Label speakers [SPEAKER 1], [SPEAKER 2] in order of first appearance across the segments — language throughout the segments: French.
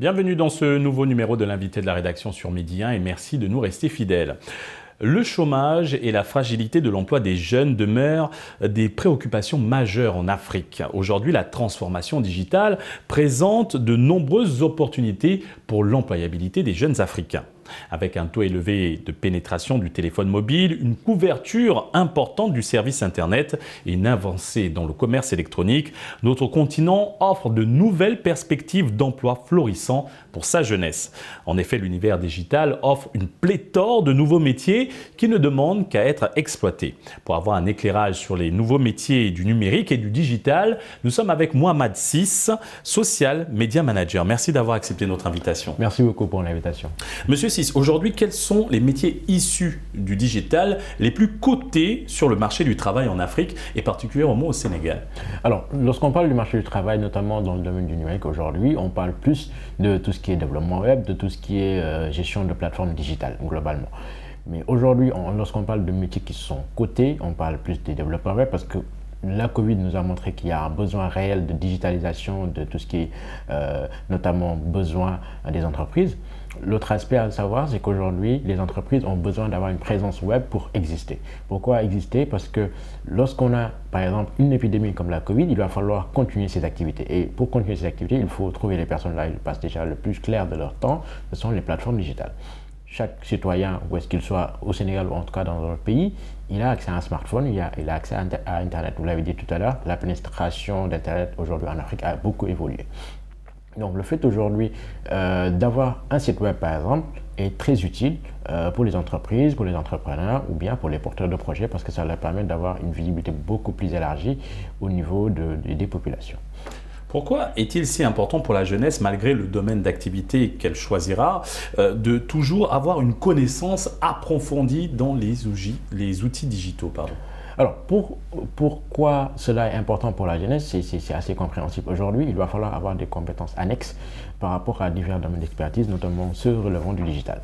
[SPEAKER 1] Bienvenue dans ce nouveau numéro de l'invité de la rédaction sur Midi 1 et merci de nous rester fidèles. Le chômage et la fragilité de l'emploi des jeunes demeurent des préoccupations majeures en Afrique. Aujourd'hui, la transformation digitale présente de nombreuses opportunités pour l'employabilité des jeunes Africains. Avec un taux élevé de pénétration du téléphone mobile, une couverture importante du service Internet et une avancée dans le commerce électronique, notre continent offre de nouvelles perspectives d'emploi florissants pour sa jeunesse. En effet, l'univers digital offre une pléthore de nouveaux métiers qui ne demandent qu'à être exploités. Pour avoir un éclairage sur les nouveaux métiers du numérique et du digital, nous sommes avec Mohamed Ciss, Social Media Manager. Merci d'avoir accepté notre invitation.
[SPEAKER 2] Merci beaucoup pour l'invitation.
[SPEAKER 1] Monsieur Ciss, aujourd'hui, quels sont les métiers issus du digital les plus cotés sur le marché du travail en Afrique et particulièrement au Sénégal?
[SPEAKER 2] Alors, lorsqu'on parle du marché du travail, notamment dans le domaine du numérique aujourd'hui, on parle plus de tout ce qui est développement web, de tout ce qui est gestion de plateformes digitales globalement. Mais aujourd'hui, lorsqu'on parle de métiers qui sont cotés, on parle plus des développeurs web parce que la Covid nous a montré qu'il y a un besoin réel de digitalisation de tout ce qui est notamment besoin des entreprises. L'autre aspect à savoir, c'est qu'aujourd'hui, les entreprises ont besoin d'avoir une présence web pour exister. Pourquoi exister? Parce que lorsqu'on a, par exemple, une épidémie comme la Covid, il va falloir continuer ces activités. Et pour continuer ces activités, il faut trouver les personnes là, ils passent déjà le plus clair de leur temps, ce sont les plateformes digitales. Chaque citoyen, où est-ce qu'il soit, au Sénégal ou en tout cas dans notre pays, il a accès à un smartphone, il a accès à Internet. Vous l'avez dit tout à l'heure, la pénétration d'Internet aujourd'hui en Afrique a beaucoup évolué. Donc le fait aujourd'hui d'avoir un site web par exemple est très utile pour les entreprises, pour les entrepreneurs ou bien pour les porteurs de projets parce que ça leur permet d'avoir une visibilité beaucoup plus élargie au niveau des populations.
[SPEAKER 1] Pourquoi est-il si important pour la jeunesse, malgré le domaine d'activité qu'elle choisira, de toujours avoir une connaissance approfondie dans les outils digitaux, pardon?
[SPEAKER 2] Alors, pourquoi cela est important pour la jeunesse? C'est assez compréhensible. Aujourd'hui, il va falloir avoir des compétences annexes par rapport à divers domaines d'expertise, notamment ceux relevant du digital.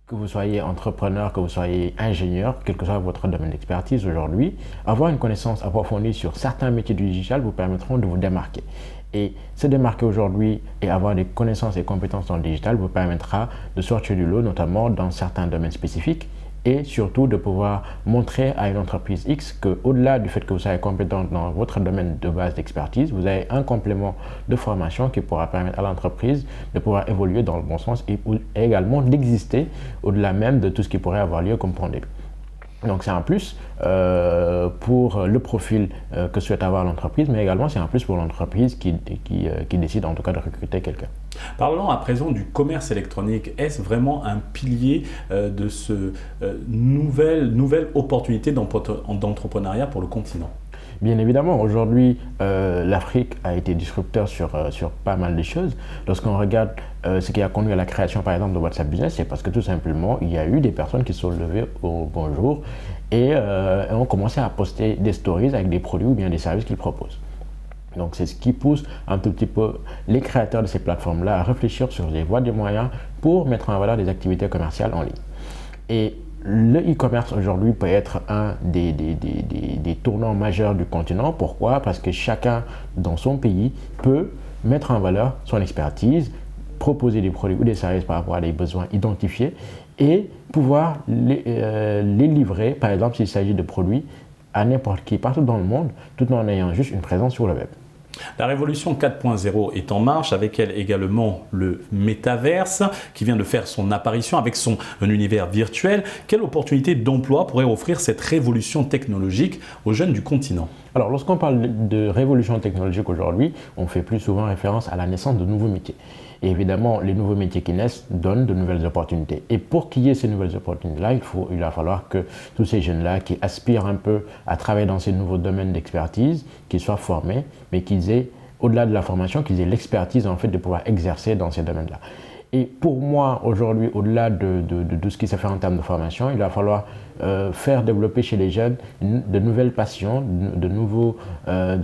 [SPEAKER 2] Que vous soyez entrepreneur, que vous soyez ingénieur, quel que soit votre domaine d'expertise aujourd'hui, avoir une connaissance approfondie sur certains métiers du digital vous permettront de vous démarquer. Et se démarquer aujourd'hui et avoir des connaissances et compétences dans le digital vous permettra de sortir du lot, notamment dans certains domaines spécifiques, et surtout de pouvoir montrer à une entreprise X qu'au-delà du fait que vous soyez compétent dans votre domaine de base d'expertise, vous avez un complément de formation qui pourra permettre à l'entreprise de pouvoir évoluer dans le bon sens et également d'exister au-delà même de tout ce qui pourrait avoir lieu comme point de début. Donc c'est un plus pour le profil que souhaite avoir l'entreprise, mais également c'est un plus pour l'entreprise qui décide en tout cas de recruter quelqu'un.
[SPEAKER 1] Parlons à présent du commerce électronique. Est-ce vraiment un pilier de ce nouvelle opportunité d'entrepreneuriat pour le continent?
[SPEAKER 2] Bien évidemment, aujourd'hui, l'Afrique a été disrupteur sur pas mal de choses. Lorsqu'on regarde ce qui a conduit à la création, par exemple, de WhatsApp Business, c'est parce que tout simplement, il y a eu des personnes qui se sont levées au bonjour et ont commencé à poster des stories avec des produits ou bien des services qu'ils proposent. Donc, c'est ce qui pousse un tout petit peu les créateurs de ces plateformes-là à réfléchir sur les voies et moyens pour mettre en valeur des activités commerciales en ligne. Et le e-commerce aujourd'hui peut être un des tournants majeurs du continent. Pourquoi? Parce que chacun dans son pays peut mettre en valeur son expertise, proposer des produits ou des services par rapport à des besoins identifiés et pouvoir les livrer, par exemple s'il s'agit de produits, à n'importe qui partout dans le monde, tout en ayant juste une présence sur le web.
[SPEAKER 1] La révolution 4.0 est en marche, avec elle également le métaverse qui vient de faire son apparition avec son univers virtuel. Quelle opportunité d'emploi pourrait offrir cette révolution technologique aux jeunes du continent?
[SPEAKER 2] Alors, lorsqu'on parle de révolution technologique aujourd'hui, on fait plus souvent référence à la naissance de nouveaux métiers. Et évidemment, les nouveaux métiers qui naissent donnent de nouvelles opportunités. Et pour qu'il y ait ces nouvelles opportunités-là, il va falloir que tous ces jeunes-là qui aspirent un peu à travailler dans ces nouveaux domaines d'expertise, qu'ils soient formés, mais qu'ils aient, au-delà de la formation, qu'ils aient l'expertise en fait de pouvoir exercer dans ces domaines-là. Et pour moi, aujourd'hui, au-delà de ce qui se fait en termes de formation, il va falloir faire développer chez les jeunes de nouvelles passions, de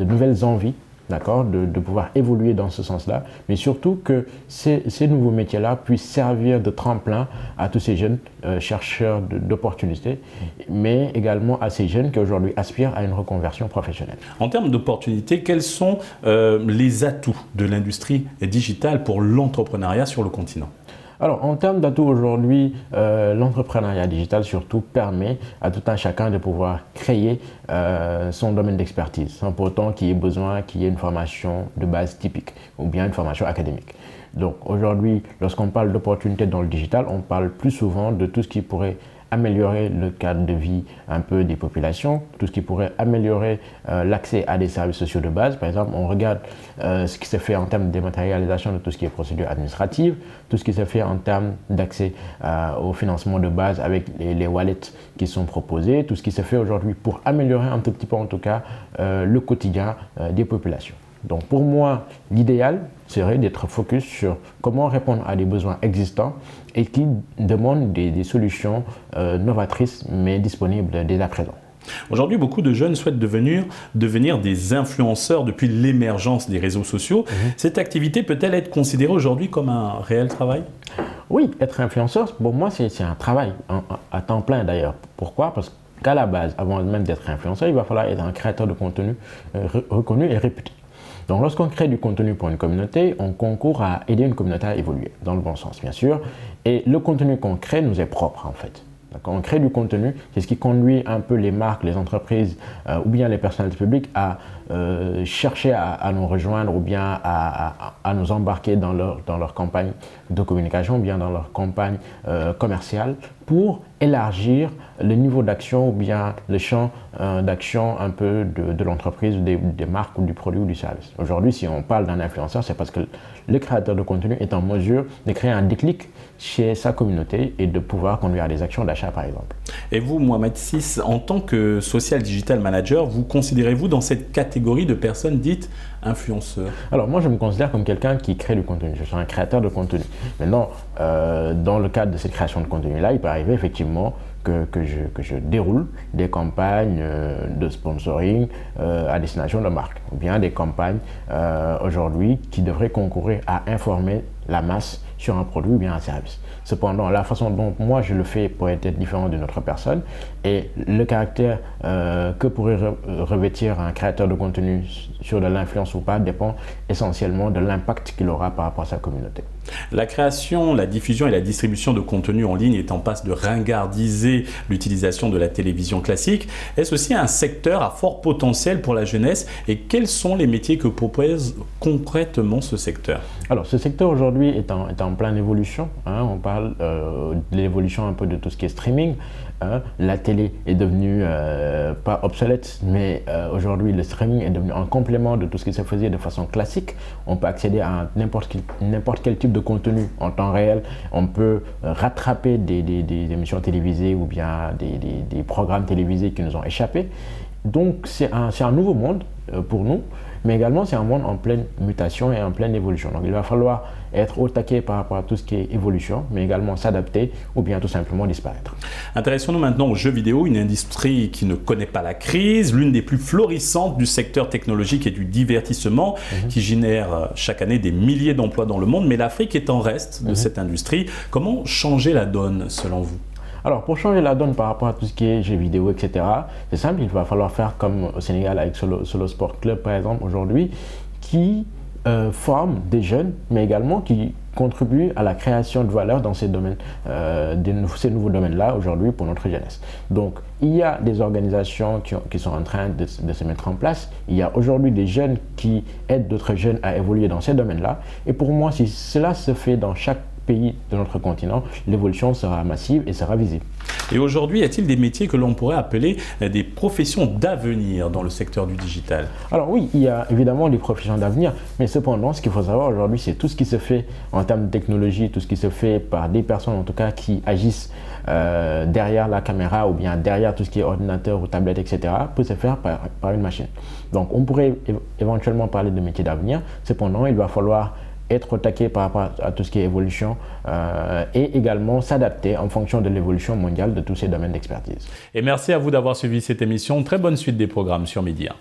[SPEAKER 2] nouvelles envies d'accord, de pouvoir évoluer dans ce sens-là, mais surtout que ces nouveaux métiers-là puissent servir de tremplin à tous ces jeunes chercheurs d'opportunités, mais également à ces jeunes qui aujourd'hui aspirent à une reconversion professionnelle.
[SPEAKER 1] En termes d'opportunités, quels sont les atouts de l'industrie digitale pour l'entrepreneuriat sur le continent?
[SPEAKER 2] Alors, en termes d'atouts aujourd'hui, l'entrepreneuriat digital surtout permet à tout un chacun de pouvoir créer son domaine d'expertise, sans pour autant qu'il y ait besoin qu'il y ait une formation de base typique ou bien une formation académique. Donc aujourd'hui, lorsqu'on parle d'opportunités dans le digital, on parle plus souvent de tout ce qui pourrait améliorer le cadre de vie un peu des populations, tout ce qui pourrait améliorer l'accès à des services sociaux de base. Par exemple, on regarde ce qui se fait en termes de dématérialisation de tout ce qui est procédure administrative, tout ce qui se fait en termes d'accès au financement de base avec les wallets qui sont proposés, tout ce qui se fait aujourd'hui pour améliorer un tout petit peu en tout cas le quotidien des populations. Donc pour moi, l'idéal serait d'être focus sur comment répondre à des besoins existants et qui demandent des solutions novatrices mais disponibles dès à présent.
[SPEAKER 1] Aujourd'hui, beaucoup de jeunes souhaitent devenir des influenceurs depuis l'émergence des réseaux sociaux. Cette activité peut-elle être considérée aujourd'hui comme un réel travail?
[SPEAKER 2] Oui, être influenceur, pour moi, c'est un travail à temps plein d'ailleurs. Pourquoi? Parce qu'à la base, avant même d'être influenceur, il va falloir être un créateur de contenu reconnu et réputé. Donc lorsqu'on crée du contenu pour une communauté, on concourt à aider une communauté à évoluer, dans le bon sens bien sûr. Et le contenu qu'on crée nous est propre en fait. On crée du contenu, c'est ce qui conduit un peu les marques, les entreprises ou bien les personnalités publiques à chercher à nous rejoindre ou bien à nous embarquer dans leur campagne de communication ou bien dans leur campagne commerciale pour élargir le niveau d'action ou bien le champ d'action un peu de l'entreprise, des marques ou du produit ou du service. Aujourd'hui, si on parle d'un influenceur, c'est parce que le créateur de contenu est en mesure de créer un déclic chez sa communauté et de pouvoir conduire à des actions d'achat par exemple.
[SPEAKER 1] Et vous, Mohamed Ciss, en tant que social digital manager, vous considérez-vous dans cette catégorie de personnes dites influenceurs?
[SPEAKER 2] Alors moi je me considère comme quelqu'un qui crée du contenu, je suis un créateur de contenu. Maintenant, dans le cadre de cette création de contenu-là, il peut arriver effectivement que je déroule des campagnes de sponsoring à destination de marques, ou bien des campagnes aujourd'hui qui devraient concourir à informer la masse sur un produit ou bien un service. Cependant, la façon dont moi je le fais pourrait être différente d'une autre personne et le caractère que pourrait revêtir un créateur de contenu sur de l'influence ou pas dépend essentiellement de l'impact qu'il aura par rapport à sa communauté.
[SPEAKER 1] La création, la diffusion et la distribution de contenu en ligne est en passe de ringardiser l'utilisation de la télévision classique. Est-ce aussi un secteur à fort potentiel pour la jeunesse et quels sont les métiers que propose concrètement ce secteur? Alors, ce secteur aujourd'hui est en pleine évolution. On parle de l'évolution un peu de tout ce qui est streaming. La télé est devenue pas obsolète, mais aujourd'hui le streaming est devenu un complément de tout ce qui se faisait de façon classique. On peut accéder à n'importe quel type de contenu en temps réel. On peut rattraper des émissions télévisées ou bien des programmes télévisés qui nous ont échappé. Donc c'est un nouveau monde pour nous, mais également c'est un monde en pleine mutation et en pleine évolution. Donc il va falloir être au taquet par rapport à tout ce qui est évolution, mais également s'adapter ou bien tout simplement disparaître. Intéressons-nous maintenant aux jeux vidéo, une industrie qui ne connaît pas la crise, l'une des plus florissantes du secteur technologique et du divertissement, qui génère chaque année des milliers d'emplois dans le monde, mais l'Afrique est en reste de cette industrie. Comment changer la donne selon vous? Alors, pour changer la donne par rapport à tout ce qui est jeux vidéo, etc., c'est simple, il va falloir faire comme au Sénégal avec Solo Sport Club, par exemple, aujourd'hui, qui forme des jeunes, mais également qui contribuent à la création de valeur dans ces domaines, ces nouveaux domaines-là, aujourd'hui, pour notre jeunesse. Donc, il y a des organisations qui sont en train de se mettre en place. Il y a aujourd'hui des jeunes qui aident d'autres jeunes à évoluer dans ces domaines-là. Et pour moi, si cela se fait dans chaque pays de notre continent, l'évolution sera massive et sera visible. Et aujourd'hui, y a-t-il des métiers que l'on pourrait appeler des professions d'avenir dans le secteur du digital? Alors oui, il y a évidemment des professions d'avenir, mais cependant, ce qu'il faut savoir aujourd'hui, c'est tout ce qui se fait en termes de technologie, tout ce qui se fait par des personnes en tout cas qui agissent derrière la caméra ou bien derrière tout ce qui est ordinateur ou tablette, etc., peut se faire par une machine. Donc on pourrait éventuellement parler de métiers d'avenir, cependant, il va falloir être au taquet par rapport à tout ce qui est évolution et également s'adapter en fonction de l'évolution mondiale de tous ces domaines d'expertise. Et merci à vous d'avoir suivi cette émission. Très bonne suite des programmes sur Média.